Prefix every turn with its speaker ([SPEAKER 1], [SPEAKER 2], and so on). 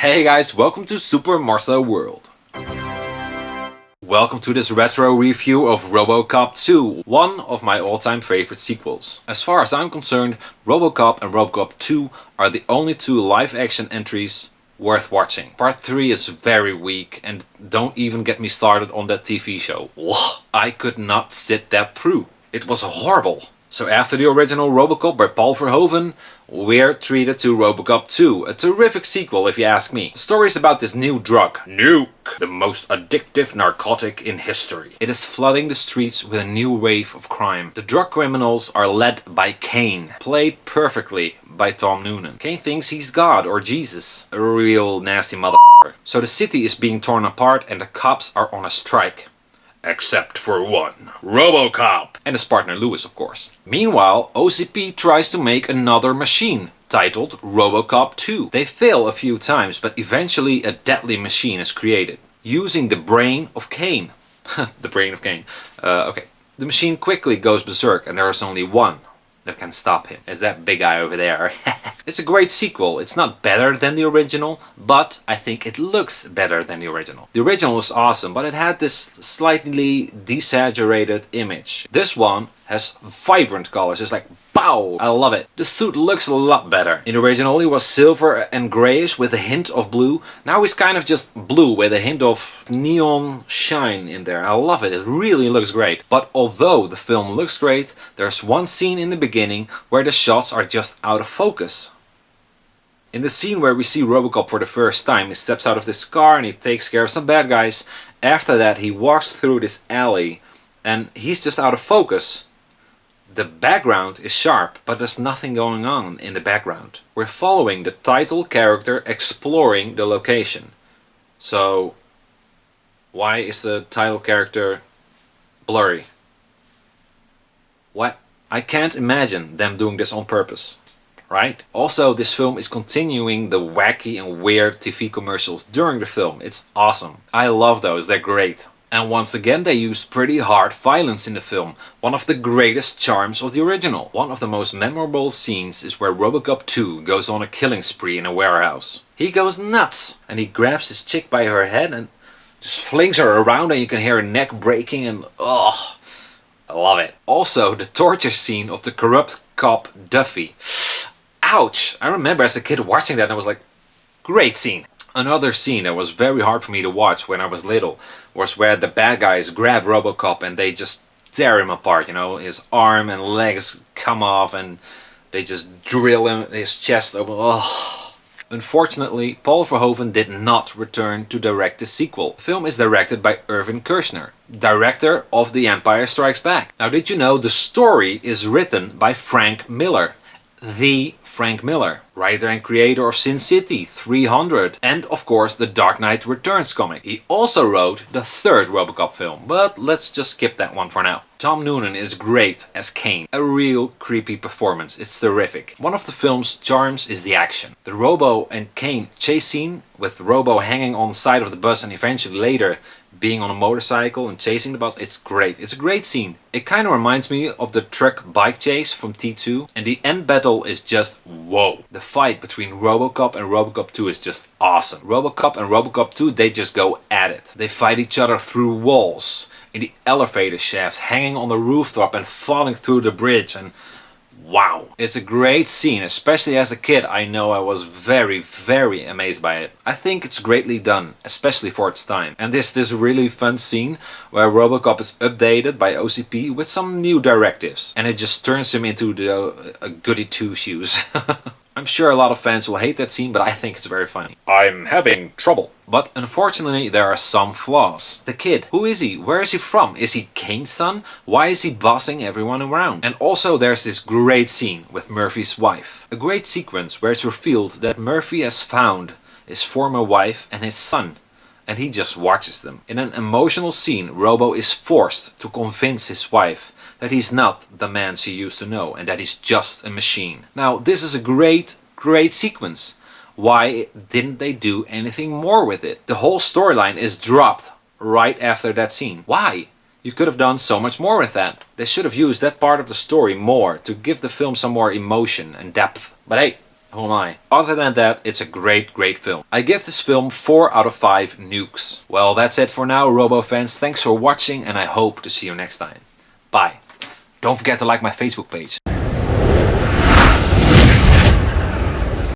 [SPEAKER 1] Hey guys, welcome to SuperMarcelWorld. Welcome to this retro review of Robocop 2, one of my all-time favorite sequels. As far as I'm concerned, Robocop and Robocop 2 are the only two live-action entries worth watching. Part 3 is very weak, and don't even get me started on that TV show. Ugh, I could not sit that through. It was horrible. So after the original Robocop by Paul Verhoeven, we're treated to Robocop 2, a terrific sequel if you ask me. The story is about this new drug, Nuke, the most addictive narcotic in history. It is flooding the streets with a new wave of crime. The drug criminals are led by Kane, played perfectly by Tom Noonan. Kane thinks he's God or Jesus, a real nasty motherfucker. So the city is being torn apart and the cops are on a strike. Except for one, Robocop! And his partner Lewis, of course. Meanwhile, OCP tries to make another machine, titled Robocop 2. They fail a few times, but eventually a deadly machine is created, using the brain of Kane. The brain of Kane. Okay. The machine quickly goes berserk, and there is only one that can stop him. It's that big guy over there. It's a great sequel. It's not better than the original, but I think it looks better than the original. The original is awesome, but it had this slightly desaturated image. This one has vibrant colors. It's like, pow! I love it. The suit looks a lot better. In the original he was silver and grayish with a hint of blue. Now he's kind of just blue with a hint of neon shine in there. I love it. It really looks great. But although the film looks great, there's one scene in the beginning where the shots are just out of focus. In the scene where we see Robocop for the first time, he steps out of this car and he takes care of some bad guys. After that he walks through this alley and he's just out of focus. The background is sharp, but there's nothing going on in the background. We're following the title character exploring the location. So, why is the title character blurry? What? I can't imagine them doing this on purpose, right? Also, this film is continuing the wacky and weird TV commercials during the film. It's awesome. I love those, they're great. And once again they used pretty hard violence in the film, one of the greatest charms of the original. One of the most memorable scenes is where Robocop 2 goes on a killing spree in a warehouse. He goes nuts and he grabs his chick by her head and just flings her around and you can hear her neck breaking and oh, I love it. Also the torture scene of the corrupt cop Duffy. Ouch! I remember as a kid watching that and I was like, great scene. Another scene that was very hard for me to watch when I was little was where the bad guys grab Robocop and they just tear him apart, you know, his arm and legs come off and they just drill him, his chest open. Oh. Unfortunately, Paul Verhoeven did not return to direct the sequel. The film is directed by Irvin Kershner, director of The Empire Strikes Back. Now did you know the story is written by Frank Miller? The Frank Miller, writer and creator of Sin City, 300, and of course the Dark Knight Returns comic. He also wrote the third Robocop film, but let's just skip that one for now. Tom Noonan is great as Kane, a real creepy performance, it's terrific. One of the film's charms is the action. The Robo and Kane chase scene, with Robo hanging on the side of the bus and eventually later being on a motorcycle and chasing the bus, it's great. It's a great scene. It kind of reminds me of the truck bike chase from T2, and the end battle is just whoa. The fight between Robocop and Robocop 2 is just awesome. Robocop and Robocop 2, they just go at it. They fight each other through walls, in the elevator shaft, hanging on the rooftop and falling through the bridge, and wow. It's a great scene, especially as a kid. I know I was very, very amazed by it. I think it's greatly done, especially for its time. And this really fun scene where Robocop is updated by OCP with some new directives. And it just turns him into the goody two-shoes. I'm sure a lot of fans will hate that scene, but I think it's very funny. I'm having trouble. But unfortunately there are some flaws. The kid, who is he? Where is he from? Is he Kane's son? Why is he bossing everyone around? And also there's this great scene with Murphy's wife. A great sequence where it's revealed that Murphy has found his former wife and his son. And he just watches them. In an emotional scene, Robo is forced to convince his wife that he's not the man she used to know and that he's just a machine. Now this is a great sequence. Why didn't they do anything more with it? The whole storyline is dropped right after that scene. Why? You could have done so much more with that. They should have used that part of the story more to give the film some more emotion and depth. But hey, Who am I? Other than that, it's a great, great film. I give this film 4 out of 5 nukes. Well, that's it for now, Robo fans. Thanks for watching and I hope to see you next time. Bye. Don't forget to like my Facebook page.